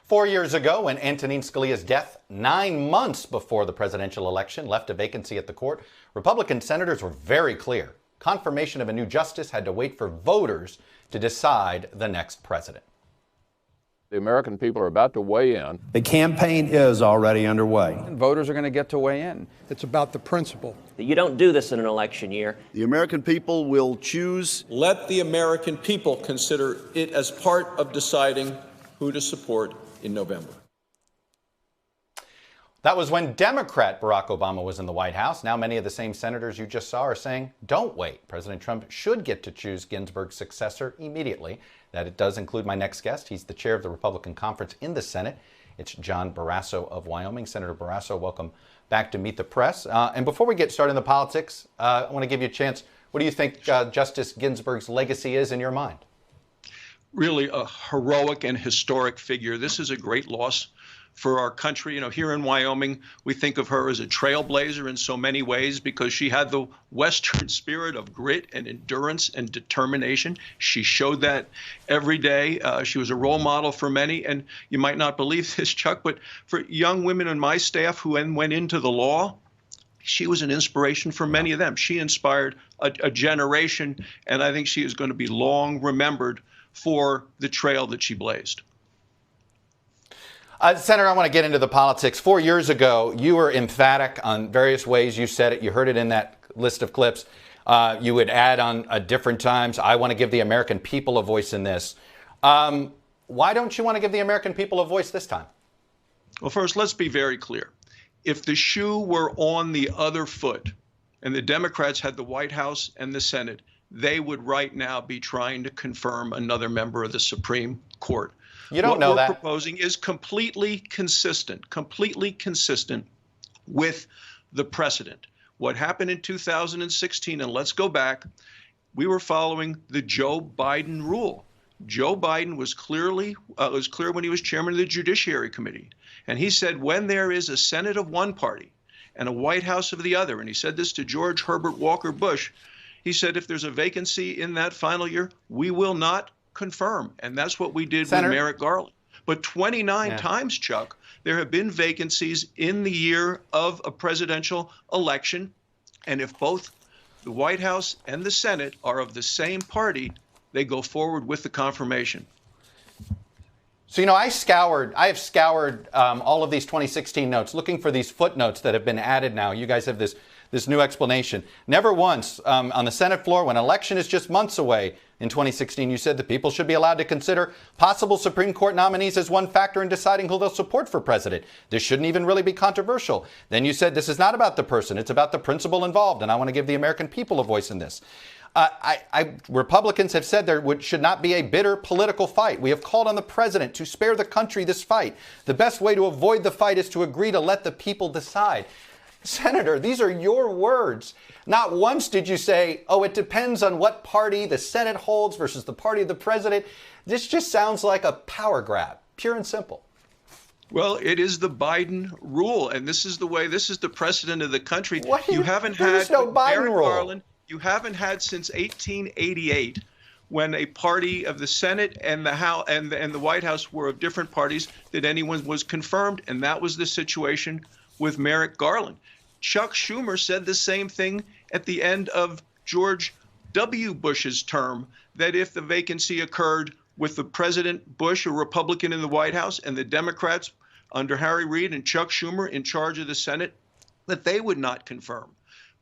4 years ago, when Antonin Scalia's death, 9 months before the presidential election, left a vacancy at the court, Republican senators were very clear. Confirmation of a new justice had to wait for voters to decide the next president. The American people are about to weigh in. The campaign is already underway. And voters are going to get to weigh in. It's about the principle. You don't do this in an election year. The American people will choose. Let the American people consider it as part of deciding who to support in November. That was when Democrat Barack Obama was in the White House. Now many of the same senators you just saw are saying, don't wait. President Trump should get to choose Ginsburg's successor immediately. That it does include my next guest. He's the chair of the Republican conference in the Senate. It's John Barrasso of Wyoming. Senator Barrasso, welcome back to Meet the Press. And before we get started in the politics, I want to give you a chance. What do you think Justice Ginsburg's legacy is in your mind? Really a heroic and historic figure. This is a great loss for our country. You know, here in Wyoming, we think of her as a trailblazer in so many ways because she had the Western spirit of grit and endurance and determination. She showed that every day. She was a role model for many. And you might not believe this, Chuck, but for young women on my staff who then went into the law, she was an inspiration for many of them. She inspired a generation, and I think she is going to be long remembered for the trail that she blazed. Senator, I want to get into the politics. 4 years ago, you were emphatic on various ways you said it. You heard it in that list of clips. You would add on at different times, I want to give the American people a voice in this. Why don't you want to give the American people a voice this time? Well, first, let's be very clear. If the shoe were on the other foot and the Democrats had the White House and the Senate, they would right now be trying to confirm another member of the Supreme Court. You don't know that. What we're proposing is completely consistent with the precedent. What happened in 2016, and let's go back, we were following the Joe Biden rule. Joe Biden was clear when he was chairman of the Judiciary Committee. And he said when there is a Senate of one party and a White House of the other, and he said this to George Herbert Walker Bush, he said if there's a vacancy in that final year, we will not confirm. And that's what we did with Merrick Garland. But 29 times, Chuck, there have been vacancies in the year of a presidential election. And if both the White House and the Senate are of the same party, they go forward with the confirmation. So, you know, I have scoured all of these 2016 notes, looking for these footnotes that have been added now. You guys have this new explanation. Never once on the Senate floor, when election is just months away in 2016, you said the people should be allowed to consider possible Supreme Court nominees as one factor in deciding who they'll support for president. This shouldn't even really be controversial. Then you said this is not about the person, it's about the principle involved, and I want to give the American people a voice in this. Republicans have said there should not be a bitter political fight. We have called on the president to spare the country this fight. The best way to avoid the fight is to agree to let the people decide. Senator, these are your words. Not once did you say, oh, it depends on what party the Senate holds versus the party of the president. This just sounds like a power grab, pure and simple. Well, it is the Biden rule, and this is the precedent of the country. You haven't had no Biden rule. Garland, you haven't had since 1888, when a party of the Senate and the House and the White House were of different parties, that anyone was confirmed, and that was the situation with Merrick Garland. Chuck Schumer said the same thing at the end of George W. Bush's term, that if the vacancy occurred with the President Bush, a Republican in the White House, and the Democrats under Harry Reid and Chuck Schumer in charge of the Senate, that they would not confirm.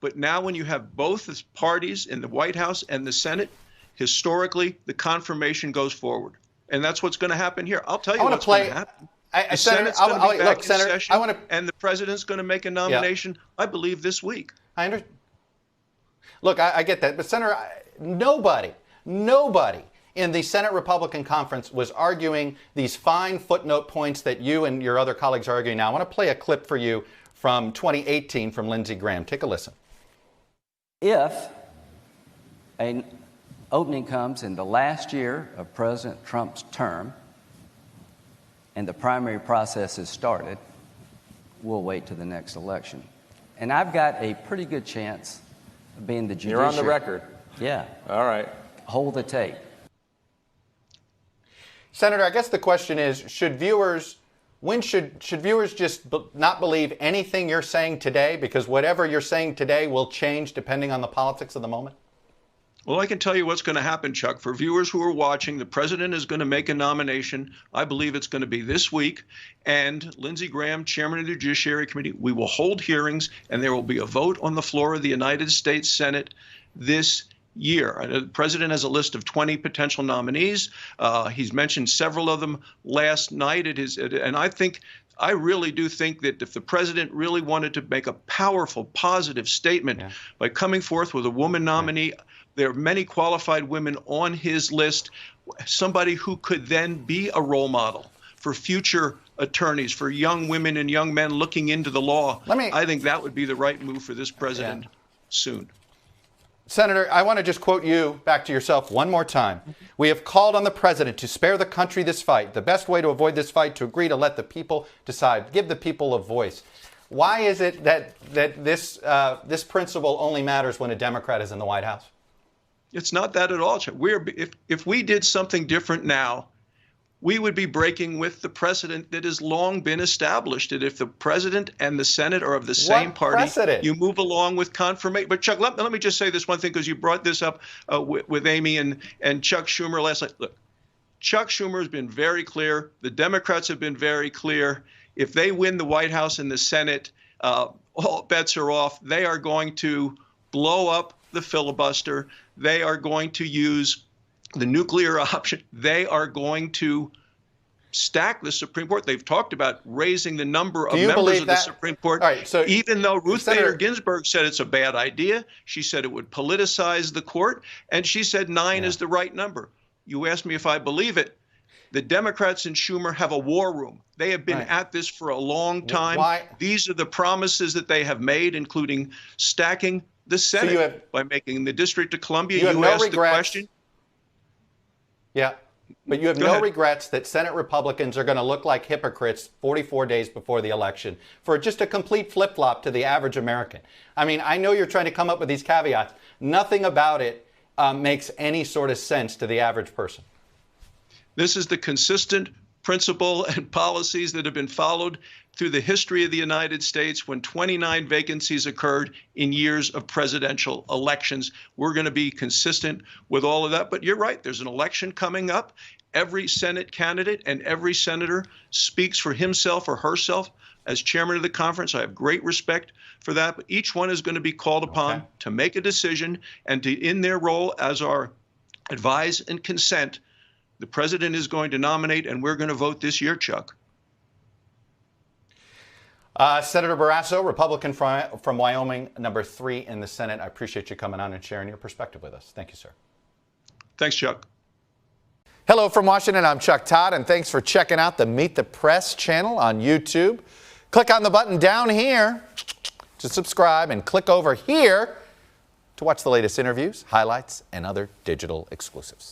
But now when you have both the parties in the White House and the Senate, historically, the confirmation goes forward. And that's what's going to happen here. I'll tell you what's going to happen. Senator, and the president's going to make a nomination, I believe, this week. I understand. Look, I get that. But, Senator, nobody in the Senate Republican Conference was arguing these fine footnote points that you and your other colleagues are arguing now. I want to play a clip for you from 2018 from Lindsey Graham. Take a listen. If an opening comes in the last year of President Trump's term and the primary process is started, we'll wait to the next election. And I've got a pretty good chance of being the judiciary. You're on the record. Yeah. All right. Hold the tape. Senator, I guess the question is, should viewers just not believe anything you're saying today, because whatever you're saying today will change depending on the politics of the moment? Well, I can tell you what's going to happen, Chuck. For viewers who are watching, the president is going to make a nomination. I believe it's going to be this week. And Lindsey Graham, chairman of the Judiciary Committee, we will hold hearings, and there will be a vote on the floor of the United States Senate this year. The president has a list of 20 potential nominees. He's mentioned several of them last night at his, and I really do think that if the president really wanted to make a powerful, positive statement by coming forth with a woman nominee, there are many qualified women on his list, somebody who could then be a role model for future attorneys, for young women and young men looking into the law. I think that would be the right move for this president soon. Senator, I want to just quote you back to yourself one more time. We have called on the president to spare the country this fight. The best way to avoid this fight, to agree to let the people decide. Give the people a voice. Why is it that this principle only matters when a Democrat is in the White House? It's not that at all. If we did something different now, we would be breaking with the precedent that has long been established, that if the president and the Senate are of the same party, precedent? You move along with confirmation. But Chuck, let me just say this one thing, because you brought this up with Amy and Chuck Schumer last night. Look, Chuck Schumer has been very clear. The Democrats have been very clear. If they win the White House and the Senate, all bets are off. They are going to blow up the filibuster. They are going to use the nuclear option. They are going to stack the Supreme Court. They've talked about raising the number of members of the Supreme Court. All right, so even though Ruth Bader Ginsburg said it's a bad idea, she said it would politicize the court, and she said 9 is the right number. You asked me if I believe it. The Democrats and Schumer have a war room. They have been at this for a long time. These are the promises that they have made, including stacking the Senate by making the District of Columbia. You asked the question. Yeah, but you have no regrets that Senate Republicans are going to look like hypocrites 44 days before the election for just a complete flip-flop to the average American. I mean, I know you're trying to come up with these caveats. Nothing about it makes any sort of sense to the average person. This is the consistent principle and policies that have been followed through the history of the United States when 29 vacancies occurred in years of presidential elections. We're going to be consistent with all of that. But you're right, there's an election coming up. Every Senate candidate and every senator speaks for himself or herself. As chairman of the conference, I have great respect for that. But each one is going to be called upon to make a decision, and to, in their role as our advise and consent, the president is going to nominate, and we're going to vote this year, Chuck. Senator Barrasso, Republican from Wyoming, number 3 in the Senate. I appreciate you coming on and sharing your perspective with us. Thank you, sir. Thanks, Chuck. Hello from Washington. I'm Chuck Todd, and thanks for checking out the Meet the Press channel on YouTube. Click on the button down here to subscribe, and click over here to watch the latest interviews, highlights, and other digital exclusives.